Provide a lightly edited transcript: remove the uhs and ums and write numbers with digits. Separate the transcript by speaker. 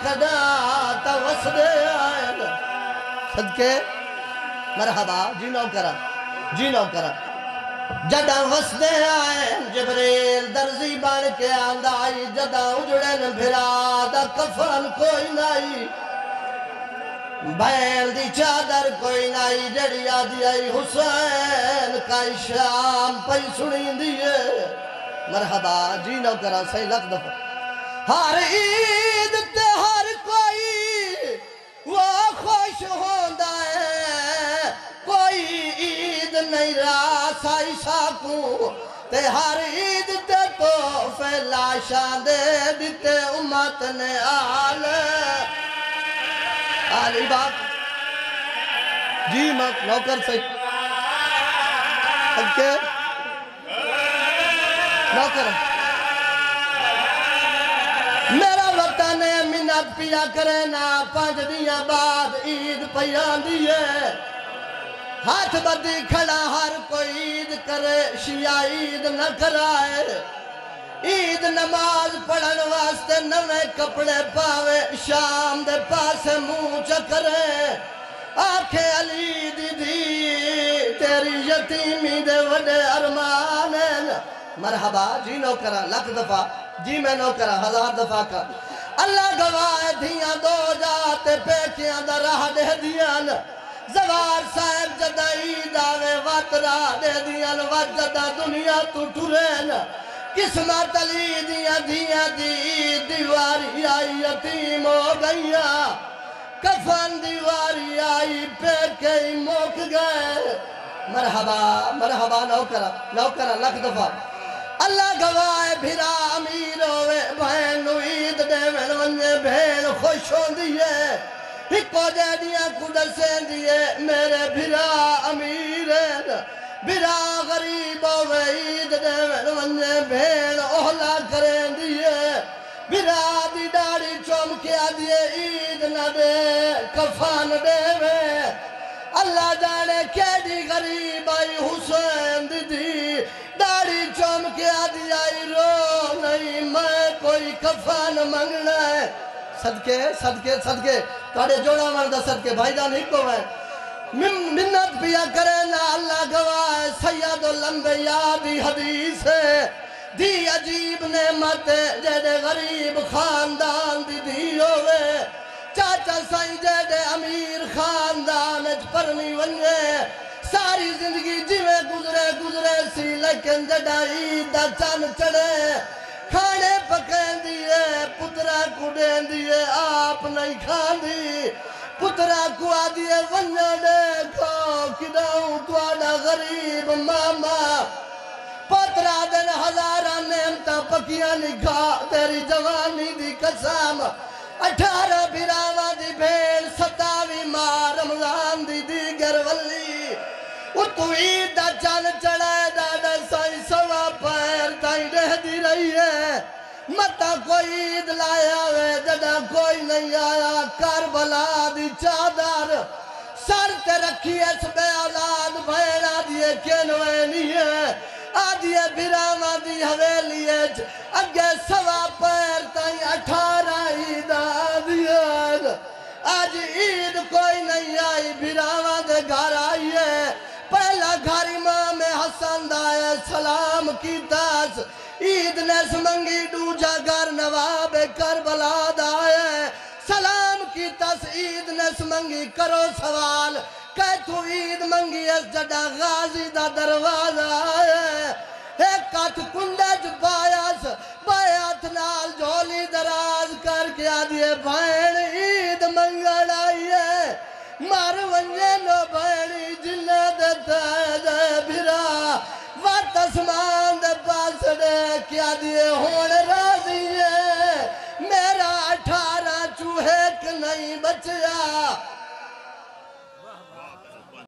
Speaker 1: کدا تا وسدے آئین صدقے مرحبا جی نو کرا جدہ وسدے آئین جبریل درزی بان کے آندائی جدہ اجڑن بھرا دا کفن کوئی نائی بیل دی چادر کوئی نائی جڑی آدھی آئی حسین کائی شام پئی سنی دیئے مرحبا جی نو کرا صحیح لکھ دفع ہر عید تے ہر کوئی وہ خوش ہوندہ ہے کوئی عید نہیں راسائی ساکوں تے ہر عید تے تحفے لاشاں دے دیتے امت نے آلی بات جی نوکر صحیح اب کے نوکر میرا وطن منت پیا کرے نا 5 دیاں بعد عید پیان دیئے ہاتھ بدی کھڑا ہر کوئی عید کرے شیعہ عید نہ کرائے عید نماز پڑھن واسطے نوے کپڑے پاوے شام دے پاسے منہ چکرے آنکھیں علی دی تیری یتیمی دے وڈے ارمانیں مرحبا جی نو کرا لکھ دفعہ جی میں نو کرا 1000 دفعہ کا اللہ گواہ دھیاں دو جاتے پیکیاں دا راہ دے دیاں زوار صاحب جدہ عید آوے واترا دے دیاں وجدہ دنیا تو ٹورین قسمت علی دیاں دیاں دیواری آئی یتیم ہو گئیاں کفن دیواری آئی پیکے موک گئے مرحبا نو کرا لکھ دفعہ اللہ گواہ بھیرا امیر ہوئے بہن عید دے من ونجے بہن خوش ہوں دیئے ہکو دے دیاں کڈل سے دیئے میرے بھیرا امیر بھیرا غریب ہوئے عید دے من ونجے بہن اوہلا کریں دیئے بھیرا دی ڈاڑی چوم کیا دیئے عید نہ دے کفان دے میں اللہ جانے کیڑی غریب آئی حسین دی داڑی چوم کے آدھی آئی رو نہیں میں کوئی کفان منگنا ہے صدقے توڑے جوڑا مردہ صدقے بھائی جان ہی کو ہے منت پیا کرے نا اللہ گواہ سید الانبیاء دی حدیث ہے دی عجیب نعمت جیدے غریب خاندان دی ہوئے چاچا سائیں جیدے امیر خاندان پرنی ونجے ساری زندگی جیوے گزرے سی لیکن جڑا عید دا چان چڑے کھانے پکیں دیئے پترہ کو دیں دیئے آپ نہیں کھان دی پترہ کو آدھیے ونجا دیکھو کداؤں توڑا غریب ماما پترہ دن 1000 نعمتہ پکیاں نکھا تیری جوانی دی قسم 18 بھیراوہ دی بھیڑ 27 ماہ رمضان دی دیگر ولی تو عید دا چال چڑھائے دادا سائی سوا پیر تائیں رہ دی رہی ہے متا کوئی عید لایا ہوئے جڑا کوئی نہیں آیا کربلا دی چادر سر تے رکھی اس بے اولاد بھیر آدھیے کینوے نہیں ہے آدھیے بھیراوہ دی حویلی ہے اگے سوا پیر تائیں 18 عید آدھیے آج عید کوئی نہیں آئی بھیراوہ دے گھر آئی ہے پہلا گھر امام حسن دائے سلام کی تاس عید نے سمنگی دوجہ گھر نواب کربلا دائے سلام کی تاس عید نے سمنگی کرو سوال کہ تو عید منگی اس جڑا غازی دا دروازہ آئے ایک کٹ کنڈج بایاس بایات نال جھولی دراز کر کے آدھیے بہن عید منگل آئیے مار ونجے نو بہنی جلے دیتا ہے بھیرا وقت اسمان دے پاس دے کیا دیئے ہون راضی ہے میرا 18 چوہے نہیں بچیا